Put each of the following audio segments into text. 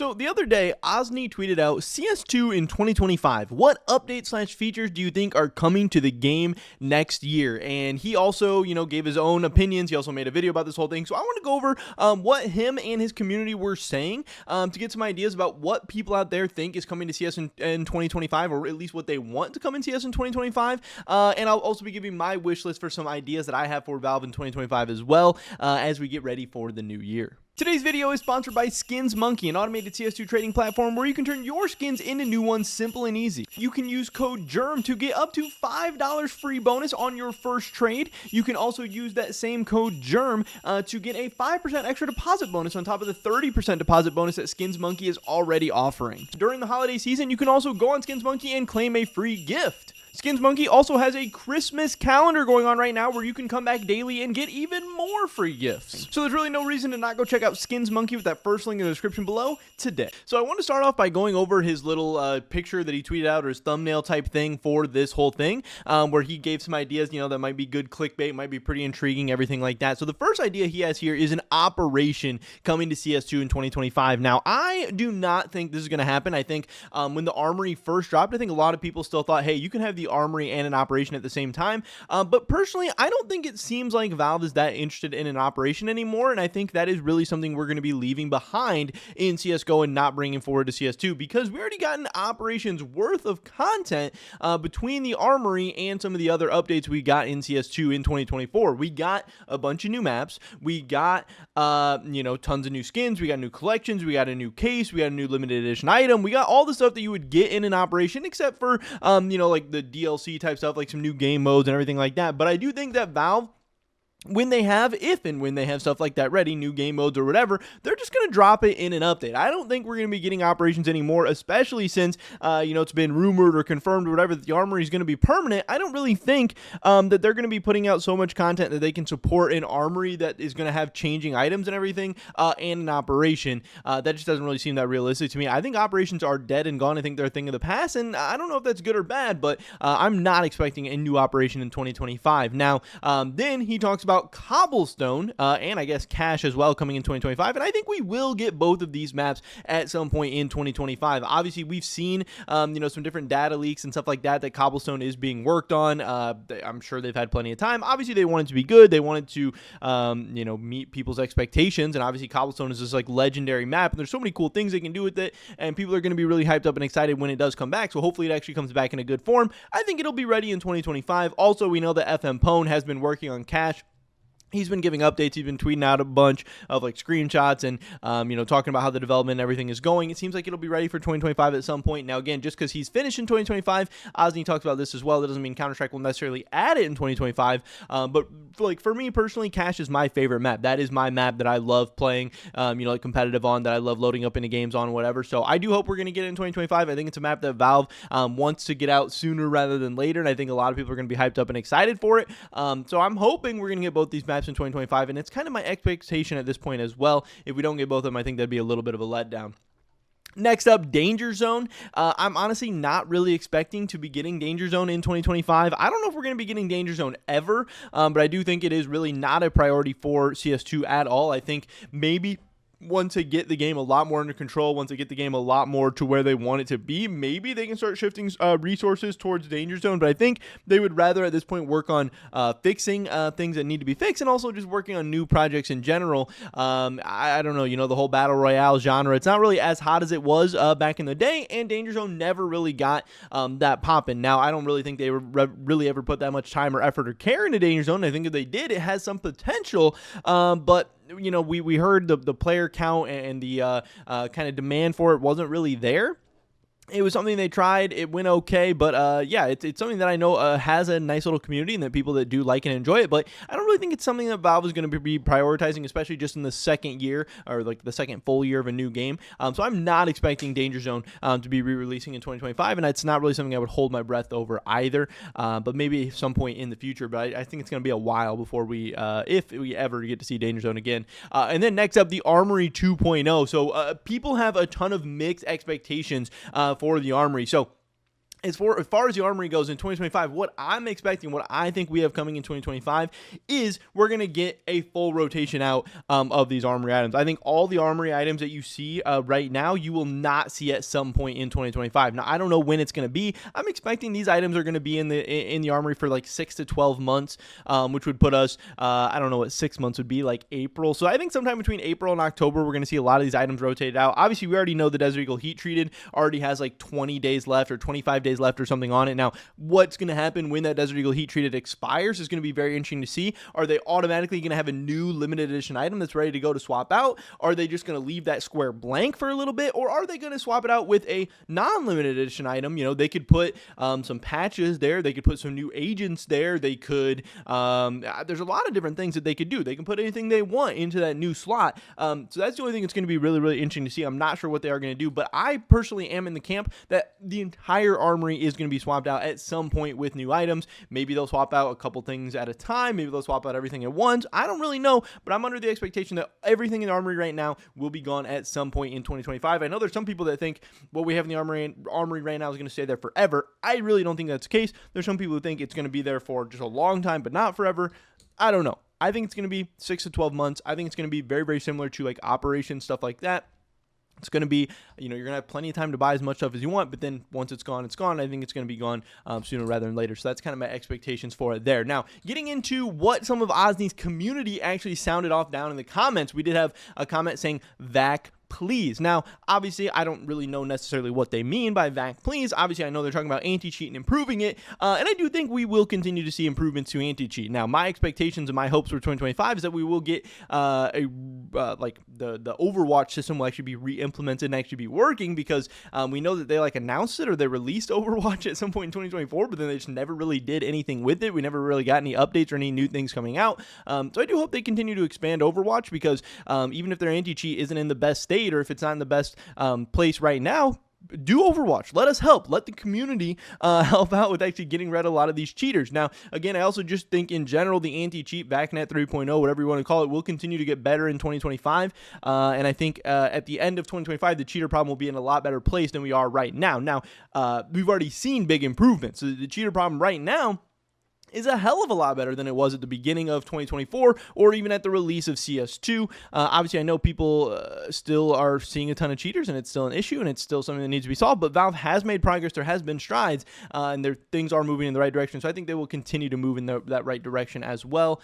So the other day, Osni tweeted out CS2 in 2025. What updates/features do you think are coming to the game next year? And he also, gave his own opinions. He also made a video about this whole thing. So I want to go over what him and his community were saying to get some ideas about what people out there think is coming to CS in 2025, or at least what they want to come in CS in 2025. And I'll also be giving my wish list for some ideas that I have for Valve in 2025 as well as we get ready for the new year. Today's video is sponsored by Skins Monkey, an automated CS2 trading platform where you can turn your skins into new ones simple and easy. You can use code GERM to get up to $5 free bonus on your first trade. You can also use that same code GERM to get a 5% extra deposit bonus on top of the 30% deposit bonus that Skins Monkey is already offering. During the holiday season, you can also go on Skins Monkey and claim a free gift. Skins Monkey also has a Christmas calendar going on right now where you can come back daily and get even more free gifts. So there's really no reason to not go check out Skins Monkey with that first link in the description below today. So I want to start off by going over his little picture that he tweeted out, or his thumbnail type thing for this whole thing, where he gave some ideas, that might be good clickbait, might be pretty intriguing, everything like that. So the first idea he has here is an operation coming to CS2 in 2025. Now, I do not think this is going to happen. I think when the Armory first dropped, I think a lot of people still thought, hey, you can have the Armory and an operation at the same time. But personally, I don't think it seems like Valve is that interested in an operation anymore. And I think that is really something we're going to be leaving behind in CSGO and not bringing forward to CS2, because we already got an operation's worth of content between the Armory and some of the other updates we got in CS2 in 2024. We got a bunch of new maps. We got, tons of new skins. We got new collections. We got a new case. We got a new limited edition item. We got all the stuff that you would get in an operation, except for, like the DLC type stuff, like some new game modes and everything like that. But I do think that Valve, if and when they have stuff like that ready, new game modes or whatever, they're just going to drop it in an update. I don't think we're going to be getting operations anymore, especially since, it's been rumored or confirmed or whatever that the Armory is going to be permanent. I don't really think that they're going to be putting out so much content that they can support an Armory that is going to have changing items and everything, and an operation. That just doesn't really seem that realistic to me. I think operations are dead and gone. I think they're a thing of the past, and I don't know if that's good or bad, but I'm not expecting a new operation in 2025. Now, then he talks about Cobblestone and I guess Cache as well coming in 2025, and I think we will get both of these maps at some point in 2025. Obviously, we've seen some different data leaks and stuff like that Cobblestone is being worked on. I'm sure they've had plenty of time. Obviously, they want it to be good. They wanted to meet people's expectations, and obviously Cobblestone is this like legendary map, and there's so many cool things they can do with it, and people are going to be really hyped up and excited when it does come back. So hopefully it actually comes back in a good form. I think it'll be ready in 2025. Also, we know that FM Pone has been working on Cache. He's been giving updates. He's been tweeting out a bunch of like screenshots and, talking about how the development and everything is going. It seems like it'll be ready for 2025 at some point. Now, again, just because he's finished in 2025, Osni talks about this as well. That doesn't mean Counter-Strike will necessarily add it in 2025. But for me personally, Cache is my favorite map. That is my map that I love playing, like competitive on, that I love loading up into games on, whatever. So I do hope we're going to get it in 2025. I think it's a map that Valve wants to get out sooner rather than later. And I think a lot of people are going to be hyped up and excited for it. So I'm hoping we're going to get both these maps in 2025, and it's kind of my expectation at this point as well. If we don't get both of them, I think that'd be a little bit of a letdown. Next up, Danger Zone. I'm honestly not really expecting to be getting Danger Zone in 2025. I don't know if we're going to be getting Danger Zone ever, but I do think it is really not a priority for CS2 at all. I think maybe once they get the game a lot more under control, once they get the game a lot more to where they want it to be, maybe they can start shifting resources towards Danger Zone. But I think they would rather at this point work on fixing things that need to be fixed, and also just working on new projects in general. I don't know, the whole Battle Royale genre, it's not really as hot as it was back in the day, and Danger Zone never really got that popping. Now, I don't really think they really ever put that much time or effort or care into Danger Zone. I think if they did, it has some potential, but we heard the player count and the kind of demand for it wasn't really there. It was something they tried. It went okay, but yeah, it's something that I know has a nice little community and that people that do like and enjoy it. But I don't really think it's something that Valve is going to be prioritizing, especially just in the second year or like the second full year of a new game. So I'm not expecting Danger Zone to be re-releasing in 2025, and it's not really something I would hold my breath over either. But maybe some point in the future. But I think it's going to be a while before we, if we ever get to see Danger Zone again. And then next up, the Armory 2.0. So people have a ton of mixed expectations for the Armory. So as far as the Armory goes in 2025, what I'm expecting, what I think we have coming in 2025 is we're going to get a full rotation out of these Armory items. I think all the Armory items that you see right now, you will not see at some point in 2025. Now, I don't know when it's going to be. I'm expecting these items are going to be in the Armory for like 6 to 12 months, which would put us, I don't know what 6 months would be, like April. So I think sometime between April and October, we're going to see a lot of these items rotated out. Obviously, we already know the Desert Eagle Heat Treated already has like 20 days left or 25 days left or something on it. Now, what's going to happen when that Desert Eagle Heat Treated expires is going to be very interesting to see. Are they automatically going to have a new limited edition item that's ready to go to swap out? Are they just going to leave that square blank for a little bit? Or are they going to swap it out with a non-limited edition item? You know, they could put some patches there. They could put some new agents there. They could, there's a lot of different things that they could do. They can put anything they want into that new slot. So that's the only thing that's going to be really, really interesting to see. I'm not sure what they are going to do, but I personally am in the camp that the entire Armory is going to be swapped out at some point with new items. Maybe they'll swap out a couple things at a time. Maybe they'll swap out everything at once. I don't really know, but I'm under the expectation that everything in the Armory right now will be gone at some point in 2025. I know there's some people that think what we have in the Armory right now is going to stay there forever. I really don't think that's the case. There's some people who think it's going to be there for just a long time, but not forever. I don't know. I think it's going to be 6 to 12 months. I think it's going to be very, very similar to like Operation, stuff like that. It's going to be, you're going to have plenty of time to buy as much stuff as you want, but then once it's gone, it's gone. I think it's going to be gone sooner rather than later. So that's kind of my expectations for it there. Now, getting into what some of Osney's community actually sounded off down in the comments, we did have a comment saying, "Vac please." Now, obviously, I don't really know necessarily what they mean by "vac please." Obviously, I know they're talking about anti-cheat and improving it, and I do think we will continue to see improvements to anti-cheat. Now, my expectations and my hopes for 2025 is that we will get like the Overwatch system will actually be re-implemented and actually be working, because we know that they like announced it or they released Overwatch at some point in 2024, but then they just never really did anything with it. We never really got any updates or any new things coming out. So I do hope they continue to expand Overwatch, because even if their anti-cheat isn't in the best state, or if it's not in the best place right now, do Overwatch. Let us help. Let the community help out with actually getting rid of a lot of these cheaters. Now, again, I also just think in general, the anti-cheat VACnet 3.0, whatever you want to call it, will continue to get better in 2025. And I think at the end of 2025, the cheater problem will be in a lot better place than we are right now. Now, we've already seen big improvements. So the cheater problem right now is a hell of a lot better than it was at the beginning of 2024 or even at the release of CS2. Obviously, I know people still are seeing a ton of cheaters, and it's still an issue, and it's still something that needs to be solved, but Valve has made progress. There has been strides, and things are moving in the right direction, so I think they will continue to move in that right direction as well.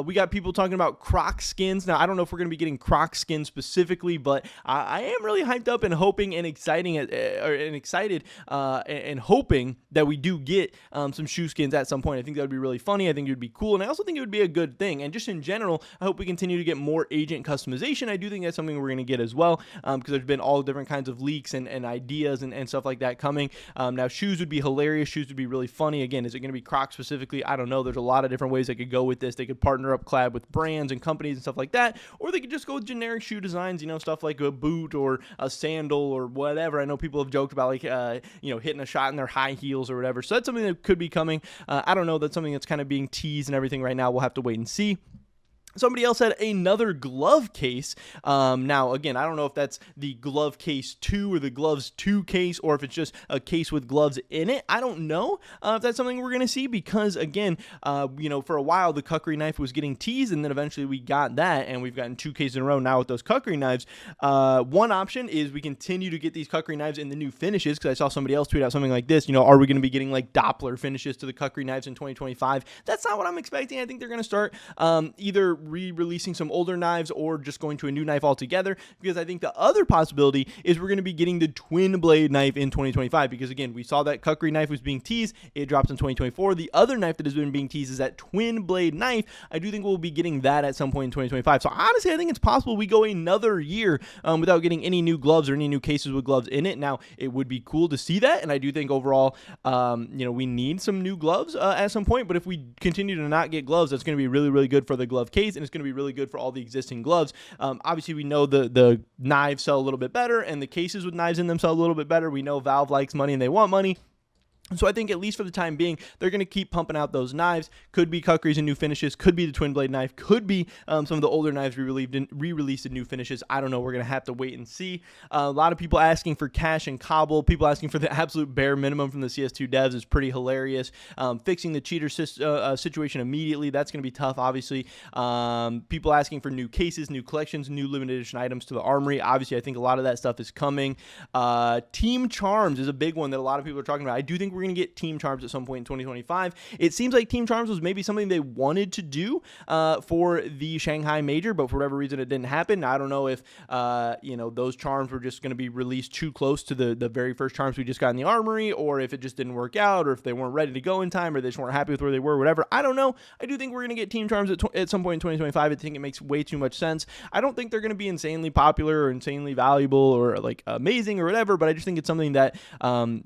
We got people talking about Croc skins. Now, I don't know if we're going to be getting Croc skins specifically, but I am really hyped up and hoping and excited and hoping that we do get some shoe skins at some point. I think that would be really funny. I think it would be cool, and I also think it would be a good thing. And just in general, I hope we continue to get more agent customization. I do think that's something we're going to get as well, because there's been all different kinds of leaks and ideas and stuff like that coming. Now, shoes would be hilarious. Shoes would be really funny. Again, is it going to be Crocs specifically? I don't know. There's a lot of different ways they could go with this. They could partner up collab with brands and companies and stuff like that, or they could just go with generic shoe designs, stuff like a boot or a sandal or whatever. I know people have joked about hitting a shot in their high heels or whatever. So that's something that could be coming. I don't know. That's something that's kind of being teased and everything right now. We'll have to wait and see. Somebody else had another glove case. Now, again, I don't know if that's the glove case 2 or the gloves 2 case, or if it's just a case with gloves in it. I don't know if that's something we're going to see, because, again, for a while, the Kukri knife was getting teased, and then eventually we got that, and we've gotten 2 cases in a row now with those Kukri knives. One option is we continue to get these Kukri knives in the new finishes, because I saw somebody else tweet out something like this, are we going to be getting like Doppler finishes to the Kukri knives in 2025? That's not what I'm expecting. I think they're going to start either re-releasing some older knives or just going to a new knife altogether, because I think the other possibility is we're going to be getting the twin blade knife in 2025, because again, we saw that Kukri knife was being teased. It drops in 2024. The other knife that has been being teased is that twin blade knife. I do think we'll be getting that at some point in 2025. So honestly, I think it's possible we go another year without getting any new gloves or any new cases with gloves in it. Now, it would be cool to see that, and I do think overall, we need some new gloves at some point, but if we continue to not get gloves, that's going to be really, really good for the glove case, and it's going to be really good for all the existing gloves. Obviously, we know the knives sell a little bit better, and the cases with knives in them sell a little bit better. We know Valve likes money and they want money. So I think at least for the time being, they're going to keep pumping out those knives. Could be Kukris and new finishes. Could be the twin blade knife. Could be some of the older knives re-released in new finishes. I don't know. We're going to have to wait and see. A lot of people asking for cash and cobble. People asking for the absolute bare minimum from the CS2 devs is pretty hilarious. Fixing the cheater situation immediately. That's going to be tough, obviously. People asking for new cases, new collections, new limited edition items to the Armory. Obviously, I think a lot of that stuff is coming. Team Charms is a big one that a lot of people are talking about. I do think we're going to get Team Charms at some point in 2025. It seems like Team Charms was maybe something they wanted to do for the Shanghai Major, but for whatever reason it didn't happen. I don't know if those charms were just going to be released too close to the very first charms we just got in the Armory, or if it just didn't work out, or if they weren't ready to go in time, or they just weren't happy with where they were, whatever. I don't know. I do think we're going to get Team Charms at some point in 2025. I think it makes way too much sense. I don't think they're going to be insanely popular or insanely valuable or like amazing or whatever, but I just think it's something that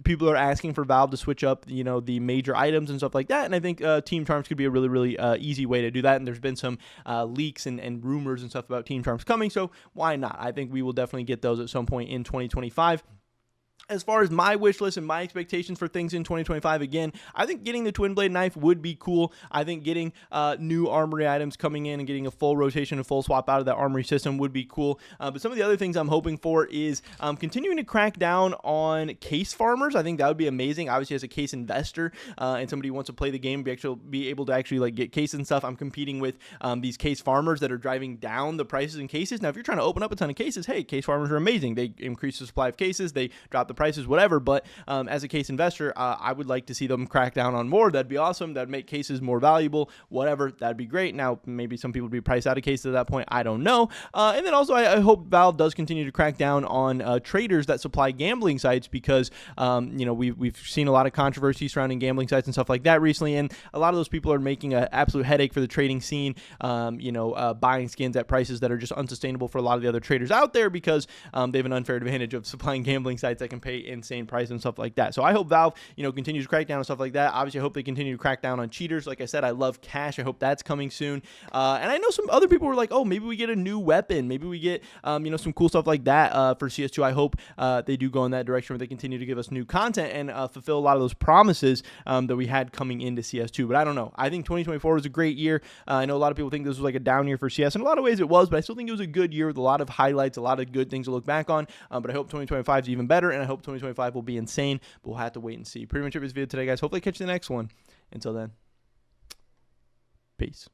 people are asking for Valve to switch up, the major items and stuff like that. And I think Team Charms could be a really, really easy way to do that. And there's been some leaks and rumors and stuff about Team Charms coming. So why not? I think we will definitely get those at some point in 2025. As far as my wish list and my expectations for things in 2025, again, I think getting the twin blade knife would be cool. I think getting new Armory items coming in and getting a full rotation and full swap out of that Armory system would be cool. But some of the other things I'm hoping for is continuing to crack down on case farmers. I think that would be amazing. Obviously, as a case investor and somebody who wants to play the game, be able to actually like get cases and stuff, I'm competing with these case farmers that are driving down the prices in cases. Now, if you're trying to open up a ton of cases, hey, case farmers are amazing. They increase the supply of cases. They drop the prices, whatever. But as a case investor, I would like to see them crack down on more. That'd be awesome. That'd make cases more valuable, whatever. That'd be great. Now, maybe some people would be priced out of cases at that point. I don't know. And then also, I hope Valve does continue to crack down on traders that supply gambling sites, because we've seen a lot of controversy surrounding gambling sites and stuff like that recently, and a lot of those people are making an absolute headache for the trading scene. Buying skins at prices that are just unsustainable for a lot of the other traders out there, because they have an unfair advantage of supplying gambling sites that can pay insane price and stuff like that. So I hope Valve, continues to crack down on stuff like that. Obviously, I hope they continue to crack down on cheaters. Like I said, I love cash. I hope that's coming soon. And I know some other people were like, oh, maybe we get a new weapon. Maybe we get, some cool stuff like that for CS2. I hope they do go in that direction where they continue to give us new content and fulfill a lot of those promises that we had coming into CS2. But I don't know. I think 2024 was a great year. I know a lot of people think this was like a down year for CS. In a lot of ways it was, but I still think it was a good year with a lot of highlights, a lot of good things to look back on. But I hope 2025 is even better, and I hope 2025 will be insane, but we'll have to wait and see. Pretty much it was this video today, guys. Hopefully catch you in the next one. Until then, peace.